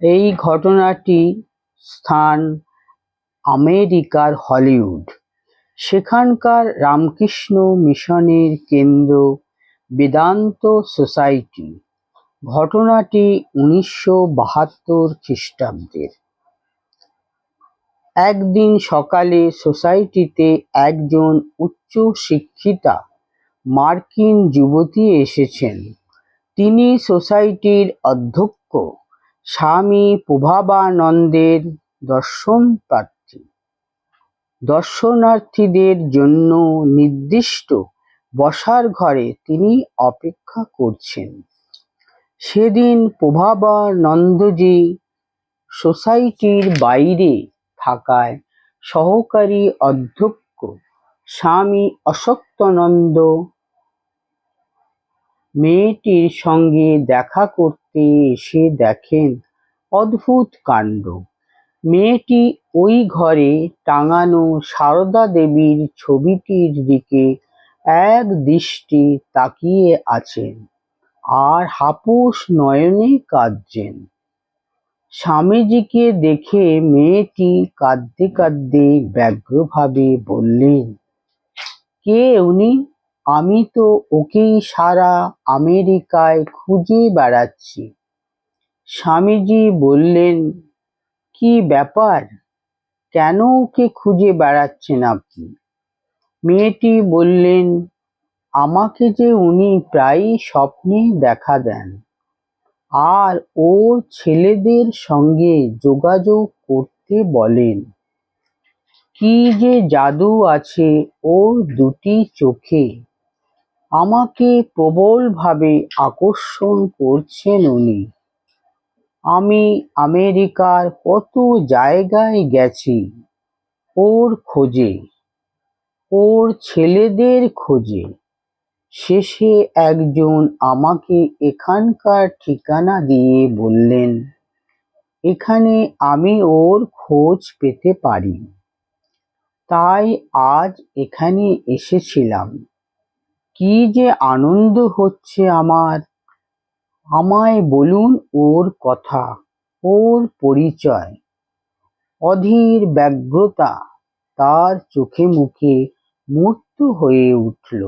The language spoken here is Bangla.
এই ঘটনাটি স্থান আমেরিকার হলিউড। সেখানকার রামকৃষ্ণ মিশনের কেন্দ্র বেদান্ত সোসাইটি। ঘটনাটি 1972 খ্রিস্টাব্দের। একদিন সকালে সোসাইটিতে একজন উচ্চ শিক্ষিতা মার্কিন যুবতী এসেছেন। তিনি সোসাইটির অধ্যক্ষ স্বামী প্রভাবানন্দের দর্শনপ্রার্থী। দর্শনার্থীদের জন্য নির্দিষ্ট বসার ঘরে তিনি অপেক্ষা করছেন। সেদিন প্রভাবানন্দজি সোসাইটির বাইরে থাকায় সহকারী অধ্যক্ষ স্বামী অশোকানন্দ মেয়েটির সঙ্গে দেখা করতে এসে দেখেন অদ্ভুত কাণ্ড। মেয়েটি ওই ঘরে টাঙানো সারদা দেবীর ছবিটির দিকে এক দৃষ্টি তাকিয়ে আছেন আর হাপুস নয়নে কাঁদছেন। স্বামীজিকে দেখে মেয়েটি কাঁদতে কাঁদতে ব্যগ্রভাবে বললেন, কে উনি? আমি তো ওকেই সারা আমেরিকায় খুঁজে বেড়াচ্ছি। স্বামীজি বললেন, কি ব্যাপার, কেন ওকে খুঁজে বেড়াচ্ছেন আপনি? মেয়েটি বললেন, আমাকে যে উনি প্রায়ই স্বপ্নে দেখা দেন আর ওর ছেলেদের সঙ্গে যোগাযোগ করতে বলেন। কি যে জাদু আছে ওর দুটি চোখে, আমাকে প্রবলভাবে আকর্ষণ করছেন উনি। আমি আমেরিকার কত জায়গায় গেছি ওর খোঁজে, ওর ছেলেদের খোঁজে। শেষে একজন আমাকে এখানকার ঠিকানা দিয়ে বললেন, এখানে আমি ওর খোঁজ পেতে পারি। তাই আজ এখানে এসেছিলাম। কি যে আনন্দ হচ্ছে আমার। আমায় বলুন ওর কথা, ওর পরিচয়। অধীর ব্যগ্রতা তার চোখে মুখে মূর্ত হয়ে উঠল।